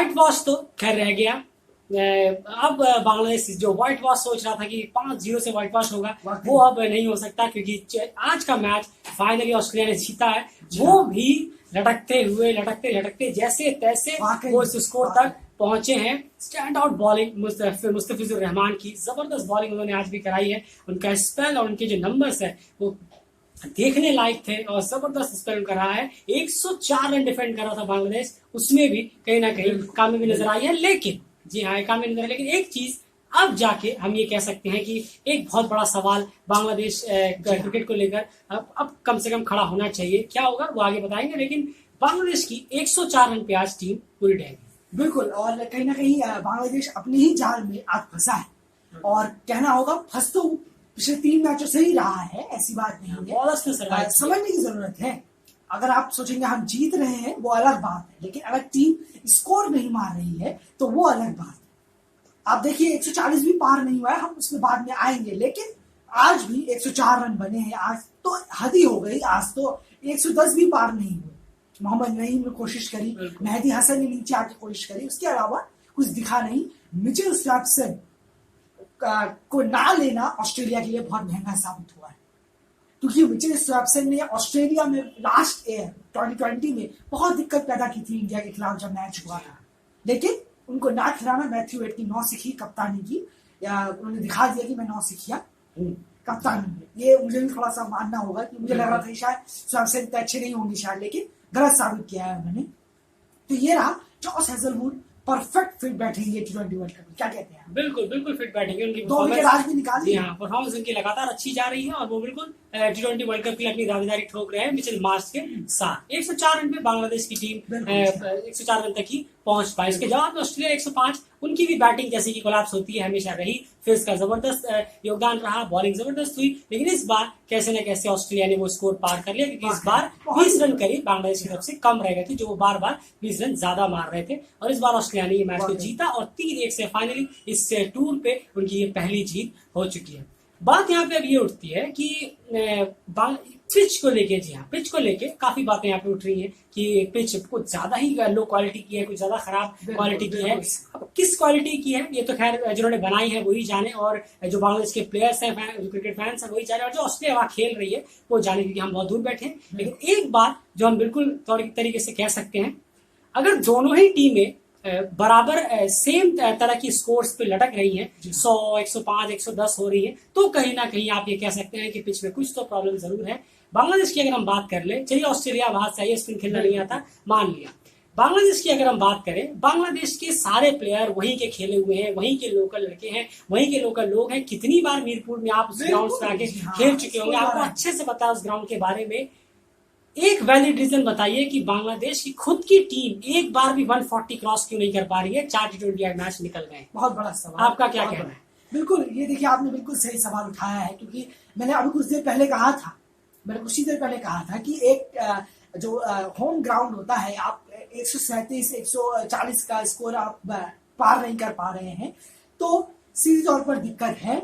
White wash तो खैर रह गया। अब बांग्लादेश जो व्हाइट वॉश सोच रहा था कि 5-0 से व्हाइट वॉश होगा, वो अब नहीं हो सकता, क्योंकि आज का मैच फाइनली ऑस्ट्रेलिया ने जीता है। वो भी लटकते हुए लटकते जैसे तैसे वो इस स्कोर तक पहुंचे हैं। Stand out bowling Mustafizur Rahman की जबरदस्त बॉलिंग उन्होंने आज भी कराई है। उनका स्पेल और उनके जो नंबर्स है वो देखने लायक थे और जबरदस्त स्पेल कर रहा है। 104 रन डिफेंड कर रहा था बांग्लादेश, उसमें भी कहीं ना कहीं कामयाबी नजर आई है। लेकिन जी हाँ, कामयाबी नजर आई, लेकिन एक चीज अब जाके हम ये कह सकते हैं कि एक बहुत बड़ा सवाल बांग्लादेश क्रिकेट को लेकर अब कम से कम खड़ा होना चाहिए। क्या होगा वो आगे बताएंगे, लेकिन बांग्लादेश की 104 रन पे आज टीम पूरी रहेगी। बिल्कुल, और कहीं ना कहीं बांग्लादेश अपने ही जाल में आज फंसा है, और कहना होगा फंस तो पिछले 3 मैचों से ही रहा है, ऐसी बात नहीं है। समझने की जरूरत है। अगर आप सोचेंगे हम जीत रहे हैं वो अलग बात है, लेकिन अगर टीम स्कोर नहीं मार रही है तो वो अलग बात है। आप देखिए 140 भी पार नहीं हुआ है, हम उसमें बाद में आएंगे, लेकिन आज भी 104 रन बने हैं। आज तो हद ही हो गई, आज तो 110 भी पार नहीं हुए। मोहम्मद नईम ने कोशिश करी, मेहदी हसन ने नीचे आके कोशिश करी, उसके अलावा कुछ दिखा नहीं। मिचेल स्टैप्सन को ना लेना ऑस्ट्रेलिया के लिए बहुत महंगा साबित हुआ है, क्योंकि मिचेल स्टैप्सन ने ऑस्ट्रेलिया में लास्ट ईयर 2020 में बहुत दिक्कत पैदा की थी इंडिया के खिलाफ जब मैच हुआ था। लेकिन उनको ना खिलाना, मैथ्यू वेड की नौसिखी कप्तानी की, या उन्होंने दिखा दिया कि मैं नौसिखिया कप्तानी में। ये मुझे भी थोड़ा सा मानना होगा कि मुझे लग रहा था शायद स्टैप्सन इतने अच्छे नहीं होंगे शायद, लेकिन गलत साबित किया है उन्होंने। तो ये रहा, जॉस हेजलवुड परफेक्ट फिट बैठेंगे T20 वर्ल्ड कप में, क्या कहते हैं? बिल्कुल फिट बैठेंगे। उनकी 2 विकेट आज भी निकाल दी। हाँ, परफॉर्मेंस उनकी लगातार अच्छी जा रही है और वो बिल्कुल T20 वर्ल्ड कप की अपनी दावेदारी ठोक रहे हैं मिचेल मार्श के साथ। 104 रन पे बांग्लादेश की टीम 104 रन तक ही पहुंच पाई। इसके जवाब में ऑस्ट्रेलिया 105। उनकी भी बैटिंग जैसे कि कोलैप्स होती है हमेशा रही, फिर इसका जबरदस्त योगदान रहा, बॉलिंग जबरदस्त हुई, लेकिन इस बार कैसे न कैसे ऑस्ट्रेलिया ने वो स्कोर पार कर लिया, क्योंकि इस बार 20 रन करीब बांग्लादेश की तरफ से कम रह गए थे, जो वो बार 20 रन ज्यादा मार रहे थे। और इस बार ऑस्ट्रेलिया ने ये मैच को जीता और 3-1 से फाइनली इस टूर पे उनकी ये पहली जीत हो चुकी है। बात यहाँ पे अब ये उठती है कि पिच को लेके, जी हाँ, पिच को लेके काफी बातें यहाँ पे उठ रही हैं कि पिच कुछ ज्यादा ही लो क्वालिटी की है, कुछ ज्यादा खराब क्वालिटी की है। अब किस क्वालिटी की है ये तो खैर जिन्होंने बनाई है वही जाने, और जो बांग्लादेश के प्लेयर्स हैं, जो क्रिकेट फैंस हैं वही जाने, और जो ऑस्ट्रेलिया वहाँ खेल रही है वो जाने, क्योंकि हम बहुत दूर बैठे हैं। लेकिन एक बात जो हम बिल्कुल तरीके से कह सकते हैं, अगर दोनों ही टीमें बराबर सेम तरह की स्कोर्स पे लटक रही हैं, 100, 105, 110 हो रही है, तो कहीं ना कहीं आप ये कह सकते हैं कि पिच में कुछ तो प्रॉब्लम जरूर है। बांग्लादेश की अगर हम बात कर ले, चलिए ऑस्ट्रेलिया बाहर से आई, स्पिन खेलना नहीं आता, मान लिया। बांग्लादेश की अगर हम बात करें, बांग्लादेश के सारे प्लेयर वहीं के खेले हुए हैं, वहीं के लोकल लड़के हैं, वहीं के लोकल लोग हैं। कितनी बार मीरपुर में आप उस ग्राउंड पे आके खेल चुके होंगे, आपको अच्छे से पता है उस ग्राउंड के बारे में। एक वैलिड रीजन बताइए कि बांग्लादेश की खुद की टीम एक बार भी 140 क्रॉस क्यों नहीं कर पा रही है? 4 T20 मैच निकल गए। बहुत बड़ा सवाल, आपका क्या कहना है? बिल्कुल, ये देखिए आपने बिल्कुल सही सवाल उठाया है, क्योंकि मैंने अभी कुछ देर पहले कहा था कि एक जो होम ग्राउंड होता है, आप 137, 140 का स्कोर आप पार नहीं कर पा रहे हैं, तो सीधे तौर पर दिक्कत है।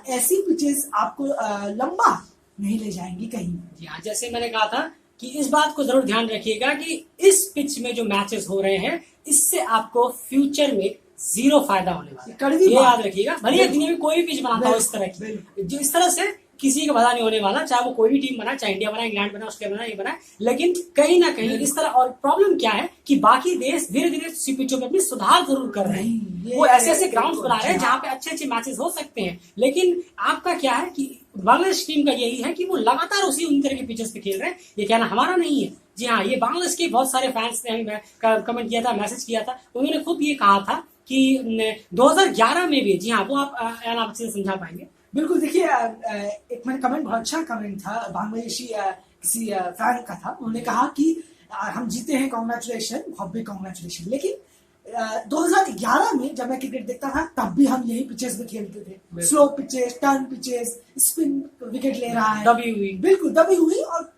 ऐसी पिचेस आपको लंबा नहीं ले जाएंगी कहीं। जी हाँ, जैसे मैंने कहा था कि इस बात को जरूर ध्यान रखिएगा कि इस पिच में जो मैचेस हो रहे हैं, इससे आपको फ्यूचर में 0 फायदा होने वाला है। ये याद रखिएगा, भले दुनिया में कोई भी पिच बनाता हो इस तरह की, जो इस तरह से किसी का भला नहीं होने वाला, चाहे वो कोई भी टीम बनाए, चाहे इंडिया बनाए, इंग्लैंड बनाए, ऑस्ट्रेलिया बनाए, ये बनाए, लेकिन कहीं ना कहीं इस तरह। और प्रॉब्लम क्या है कि बाकी देश धीरे धीरे सी पिचों पे अपनी सुधार जरूर कर रहे हैं, वो ऐसे ग्राउंड बना रहे हैं जहाँ पे अच्छे मैचेस हो सकते हैं। लेकिन आपका क्या है कि बांग्लादेश टीम का यही है कि वो लगातार उन तरह के पिचेस पे खेल रहे हैं। ये कहना हमारा नहीं है। जी हाँ, ये बांग्लादेश के बहुत सारे फैंस ने हमें कमेंट किया था, मैसेज किया था, उन्होंने खुद ये कहा था कि 2011 में भी, जी हाँ, वो आप अच्छे से समझा पाएंगे। बिल्कुल, देखिए एक मैंने कमेंट, बहुत अच्छा कमेंट था, बांग्लादेशी किसी फैन का था। उन्होंने कहा कि हम जीते हैं, कॉन्ग्रेचुलेशन, बहुत बिग कॉन्ग्रेचुलेशन। लेकिन 2011 में जब मैं क्रिकेट देखता था, तब भी हम यही पिचेस पे खेलते थे, slow pitches, turn pitches, spin wicket ले रहा है, दबी हुई और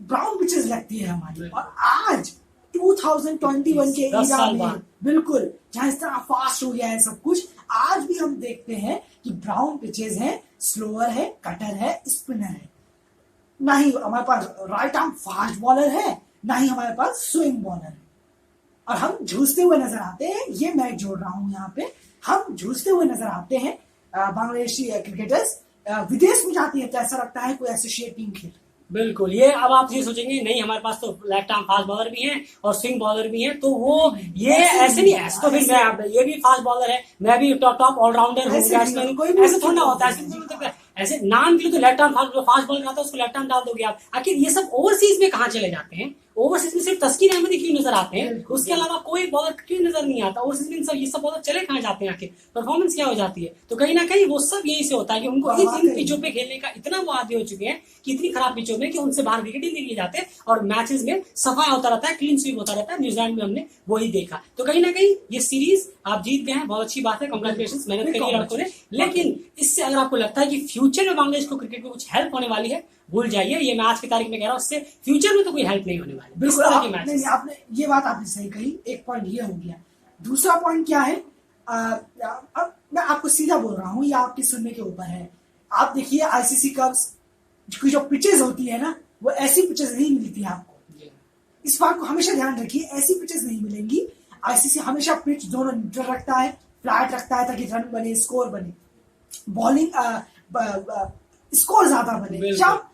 ब्राउन पिचेस लगती है हमारी। और आज 2021 के एरा में बिल्कुल जहाँ इस तरह फास्ट हो गया है सब कुछ, आज भी हम देखते हैं कि ब्राउन पिचेस हैं, स्लोअर है, कटर है, स्पिनर है। ना ही हमारे पास राइट आर्म फास्ट बॉलर है, ना ही हमारे पास स्विंग बॉलर है। और हम जूझते हुए नजर आते हैं। ये मैच जोड़ रहा हूं यहाँ पे, हम जूझते हुए नजर आते हैं। बांग्लादेशी क्रिकेटर्स विदेश में जाती है तो ऐसा लगता है कोई एसोसिएट टीम खेल। बिल्कुल, ये अब आप ये सोचेंगे नहीं हमारे पास तो लेफ्ट आर्म फास्ट बॉलर भी हैं और स्विंग बॉलर भी हैं, तो वो ये ऐसे नहीं, ऐसे तो फिर मैं ये भी फास्ट बॉलर है, मैं भी टॉप ऑलराउंडर हूँ, बैट्समैन हूँ, ऐसे थोड़ा होता है। ऐसे नाम के लिए तो लेफ्ट आर्म फास्ट बॉलर आता है उसको लेफ्ट आर्म डाल दोगे आप। आखिर ये सब ओवरसीज में कहाँ चले जाते हैं? ओवरसीज में सिर्फ तस्कीर अहमदी क्यों नजर आते हैं, उसके अलावा कोई बॉलर क्यों नजर नहीं आता? ओवरसीज में सब ये सब बॉलर चले कहाँ जाते हैं? आखिर परफॉर्मेंस क्या हो जाती है? तो कहीं ना कहीं वो सब यही से होता है कि उनको इन पिचों पे खेलने का इतना वो आदी हो चुके हैं कि इतनी खराब पिचों में कि उनसे बाहर विकेट ही नहीं लिए जाते और मैचेस में सफाया होता रहता है, क्लीन स्वीप होता रहता है। न्यूजीलैंड में हमने वही देखा। तो कहीं ना कहीं ये सीरीज आप जीत गए हैं, बहुत अच्छी बात है, कांग्रेचुलेशन, मेहनत करी लड़कों ने। लेकिन इससे अगर आपको लगता है कि फ्यूचर में बांग्लादेश को क्रिकेट में कुछ हेल्प होने वाली है, भूल जाइए। ये मैं आज की तारीख में कह रहा हूँ, इससे फ्यूचर में तो कोई हेल्प नहीं होने वाली। बिल्कुल, आपने ये बात आपने सही कही। एक पॉइंट ये हो गया। दूसरा पॉइंट क्या है, अब मैं आपको सीधा बोल रहा हूँ, ये आपके सुनने के ऊपर है। आप देखिए आईसीसी कप्स की जो पिचेस होती है ना, वो ऐसी पिचेस नहीं मिलती है आपको। इस बात को हमेशा ध्यान रखिए, ऐसी पिचेस नहीं मिलेंगी। आईसीसी हमेशा पिच दोनों न्यूट्रल रखता है, फ्लैट रखता है, ताकि रन बने, स्कोर बने, बॉलिंग स्कोर ज्यादा बने, जब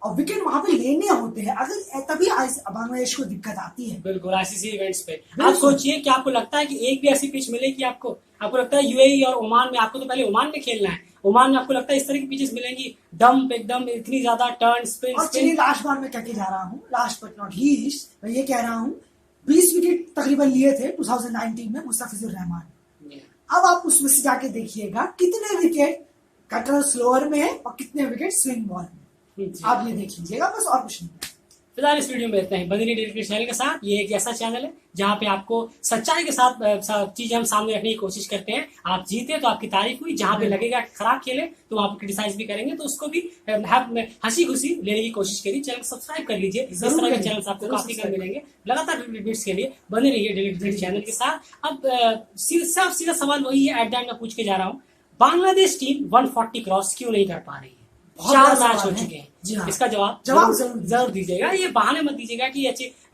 और विकेट वहां पे लेने होते हैं, अगर तभी बांग्लादेश को दिक्कत आती है। बिल्कुल, आईसीसी इवेंट्स पे आप सोचिए कि आपको लगता है कि एक भी ऐसी पिच मिलेगी आपको लगता है यूएई और ओमान में, आपको तो पहले ओमान में खेलना है, ओमान में आपको लगता है इस तरह की पिचेस मिलेंगी डंप एकदम इतनी ज्यादा टर्न स्पिन। और चलिए लास्ट बार मैं कहके जा रहा हूँ, लास्ट बट नॉट लीस्ट, मैं ये कह रहा हूँ 20 विकेट तकरीबन लिए थे 2019 में मुस्तफिजुर रहमान। अब आप उसमें से जाके देखिएगा कितने विकेट कटर स्लोअर में है और कितने विकेट स्विंग बॉल में, आप ये देख लीजिएगा, बस और कुछ नहीं। फिलहाल इस वीडियो में इतना ही। बंदरी डेली क्रिकेट चैनल के साथ, ये एक ऐसा चैनल है जहाँ पे आपको सच्चाई के साथ चीजें हम सामने रखने की कोशिश करते हैं। आप जीते तो आपकी तारीफ हुई, जहाँ पे लगेगा खराब खेले तो आप क्रिटिसाइज भी करेंगे, तो उसको भी हंसी खुशी लेने की कोशिश करिए। चैनल सब्सक्राइब कर लीजिए, इस तरह के चैनल आपको काफी कम मिलेंगे लगातार क्रिकेट के लिए। बने रहिए डेली क्रिकेट चैनल के साथ। अब सीधा सवाल वही है, एट द एंड में पूछ के जा रहा हूँ, बांग्लादेश टीम 140 क्रॉस क्यों नहीं कर पा रही है? 4 मैच हो चुके हैं। हाँ। इसका जवाब जरूर दीजिएगा। ये बहाने मत दीजिएगा कि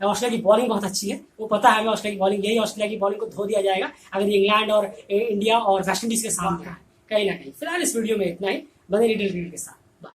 ऑस्ट्रेलिया की बॉलिंग बहुत अच्छी है, वो पता है हमें ऑस्ट्रेलिया की बॉलिंग, यही ऑस्ट्रेलिया की बॉलिंग को धो दिया जाएगा अगर ये इंग्लैंड और इंडिया और वेस्ट इंडीज के सामने आए कहीं ना कहीं। फिलहाल इस वीडियो में इतना ही। बने रहिए डेली क्रिकेट के साथ।